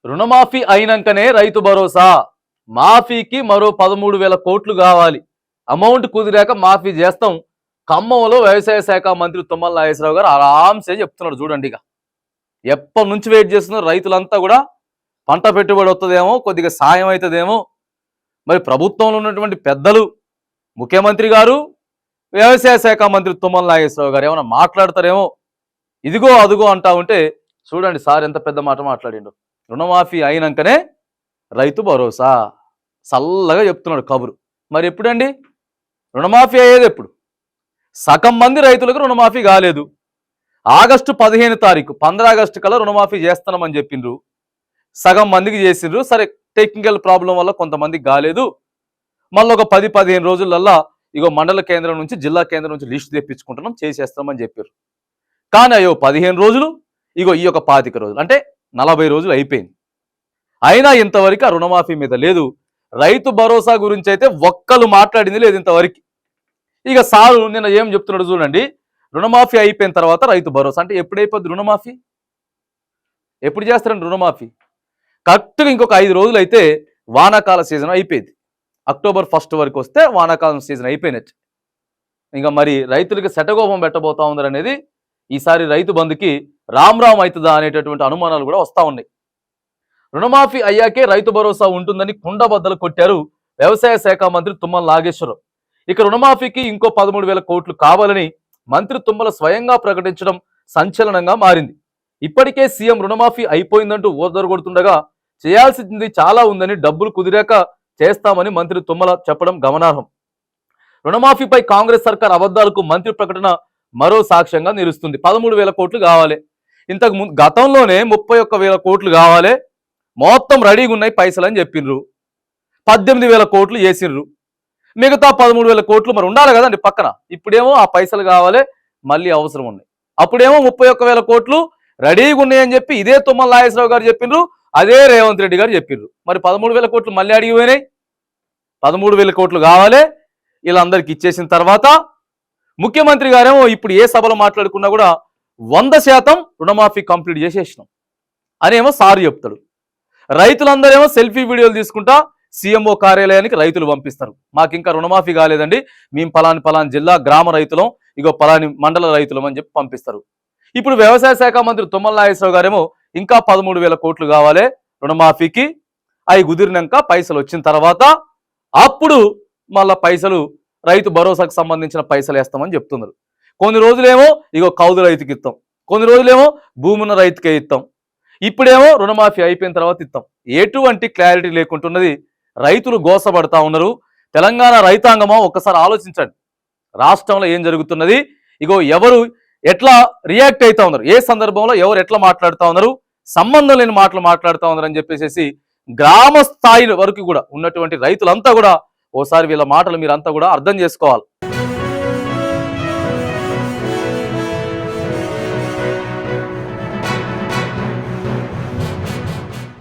రుణమాఫీ అయినాకనే రైతు భరోసా. మాఫీకి మరో 13,000 కోట్లు కావాలి. అమౌంట్ కుదిరాక మాఫీ చేస్తాం. ఖమ్మంలో వ్యవసాయ శాఖ మంత్రి తుమ్మల నాగేశ్వరరావు గారు ఆరాంసే చెప్తున్నాడు. చూడండి, ఇక ఎప్పటి నుంచి వెయిట్ చేస్తున్నారు రైతులంతా కూడా. పంట పెట్టుబడి వస్తుందేమో, కొద్దిగా సాయం అవుతుందేమో. మరి ప్రభుత్వంలో ఉన్నటువంటి పెద్దలు, ముఖ్యమంత్రి గారు, వ్యవసాయ శాఖ మంత్రి తుమ్మల నాగేశ్వరరావు గారు ఏమైనా మాట్లాడతారేమో. ఇదిగో అదుగో అంటా ఉంటే చూడండి సార్ ఎంత పెద్ద మాట మాట్లాడిండు. రుణమాఫీ అయినాకనే రైతు భరోసా. చల్లగా చెప్తున్నాడు కబురు. మరి ఎప్పుడండి రుణమాఫీ అయ్యేది? ఎప్పుడు? సగం మంది రైతులకు రుణమాఫీ కాలేదు. ఆగస్టు 15 తారీఖు 15 ఆగస్టు కల్లా రుణమాఫీ చేస్తున్నామని చెప్పిండ్రు. సగం మందికి చేసిండ్రు. సరే, టెక్నికల్ ప్రాబ్లం వల్ల కొంతమందికి కాలేదు. మళ్ళీ ఒక 10-15 రోజులల్లా ఇగో మండల కేంద్రం నుంచి, జిల్లా కేంద్రం నుంచి లిస్టు తెప్పించుకుంటున్నాం, చేసేస్తామని చెప్పారు. కానీ అయ్యో 15 రోజులు, ఇగో ఈ యొక్క 25 రోజులు, అంటే 40 రోజులు అయిపోయింది. అయినా ఇంతవరకు ఆ రుణమాఫీ మీద లేదు. రైతు భరోసా గురించి అయితే ఒక్కరు మాట్లాడింది లేదు ఇంతవరకు. ఇక సారు నిన్న ఏం చెప్తున్నాడు చూడండి. రుణమాఫీ అయిపోయిన తర్వాత రైతు భరోసా అంటే ఎప్పుడైపోద్ది రుణమాఫీ? ఎప్పుడు చేస్తారండి రుణమాఫీ? కరెక్ట్గా ఇంకొక 5 రోజులు అయితే వానాకాల సీజన్ అయిపోయింది. అక్టోబర్ 1 వరకు వస్తే వానాకాలం సీజన్ అయిపోయినట్టు. ఇంకా మరి రైతులకి శటగోపం పెట్టబోతా ఉందని అనేది ఈసారి రైతు బంధుకి రామ్ అవుతుందా అనేటటువంటి అనుమానాలు కూడా వస్తూ ఉన్నాయి. రుణమాఫీ అయ్యాకే రైతు భరోసా ఉంటుందని కుండబద్దలు కొట్టారు వ్యవసాయ శాఖ మంత్రి తుమ్మల నాగేశ్వరరావు. ఇక రుణమాఫీకి ఇంకో 13,000 కోట్లు కావాలని మంత్రి తుమ్మల స్వయంగా ప్రకటించడం సంచలనంగా మారింది. ఇప్పటికే సీఎం రుణమాఫీ అయిపోయిందంటూ ఓదరగొడుతుండగా చేయాల్సింది చాలా ఉందని, డబ్బులు కుదిరాక చేస్తామని మంత్రి తుమ్మల చెప్పడం గమనార్హం. రుణమాఫీపై కాంగ్రెస్ సర్కార్ అబద్ధాలకు మంత్రి ప్రకటన మరో సాక్ష్యంగా నిలుస్తుంది. 13,000 కోట్లు కావాలి. ఇంతకు ముందు గతంలోనే 31,000 కోట్లు కావాలి, మొత్తం రెడీగా ఉన్నాయి పైసలు అని చెప్పిండ్రు. 18,000 కోట్లు చేసిండ్రు. మిగతా 13,000 కోట్లు మరి ఉండాలి కదండి పక్కన. ఇప్పుడేమో ఆ పైసలు కావాలి, మళ్ళీ అవసరం ఉన్నాయి. అప్పుడేమో 31,000 కోట్లు రెడీగా ఉన్నాయని చెప్పి ఇదే తుమ్మల నాగేశ్వరరావు గారు చెప్పిండ్రు, అదే రేవంత్ రెడ్డి గారు చెప్పిండ్రు. మరి 13,000 కోట్లు మళ్ళీ అడిగిపోయినాయి. 13,000 కోట్లు కావాలి, వీళ్ళందరికీ ఇచ్చేసిన తర్వాత ముఖ్యమంత్రి గారేమో ఇప్పుడు ఏ సభలో మాట్లాడుకున్నా కూడా 100% రుణమాఫీ కంప్లీట్ చేసేసినాం అనేమో సారు చెప్తాడు. రైతులందరేమో సెల్ఫీ వీడియోలు తీసుకుంటా సీఎంఓ కార్యాలయానికి రైతులు పంపిస్తారు. మాకు ఇంకా రుణమాఫీ కాలేదండి, మేము పలాని జిల్లా గ్రామ రైతులం, ఇగో పలాని మండల రైతులం అని చెప్పి పంపిస్తారు. ఇప్పుడు వ్యవసాయ శాఖ మంత్రి తుమ్మల నాగేశ్వరరావు గారేమో ఇంకా 13,000 కోట్లు కావాలి రుణమాఫీకి, అవి కుదిరినాక పైసలు వచ్చిన తర్వాత అప్పుడు మళ్ళా పైసలు రైతు భరోసాకు సంబంధించిన పైసలు వేస్తామని చెప్తున్నారు. కొన్ని రోజులేమో ఇగో కౌలు రైతుకి ఇస్తాం, కొన్ని రోజులేమో భూమి ఉన్న రైతుకే ఇస్తాం, ఇప్పుడేమో రుణమాఫీ అయిపోయిన తర్వాత ఇస్తాం. ఎటువంటి క్లారిటీ లేకుంటున్నది. రైతులు గోసపడతా ఉన్నారు. తెలంగాణ రైతాంగమో ఒక్కసారి ఆలోచించండి, రాష్ట్రంలో ఏం జరుగుతున్నది. ఇగో ఎవరు ఎట్లా రియాక్ట్ అవుతా ఉన్నారు, ఏ సందర్భంలో ఎవరు ఎట్లా మాట్లాడుతూ ఉన్నారు, సంబంధం లేని మాటలు మాట్లాడుతూ ఉన్నారు అని చెప్పేసి గ్రామ స్థాయి వరకు కూడా ఉన్నటువంటి రైతులంతా కూడా ఓసారి వీళ్ళ మాటలు మీరంతా కూడా అర్థం చేసుకోవాలి.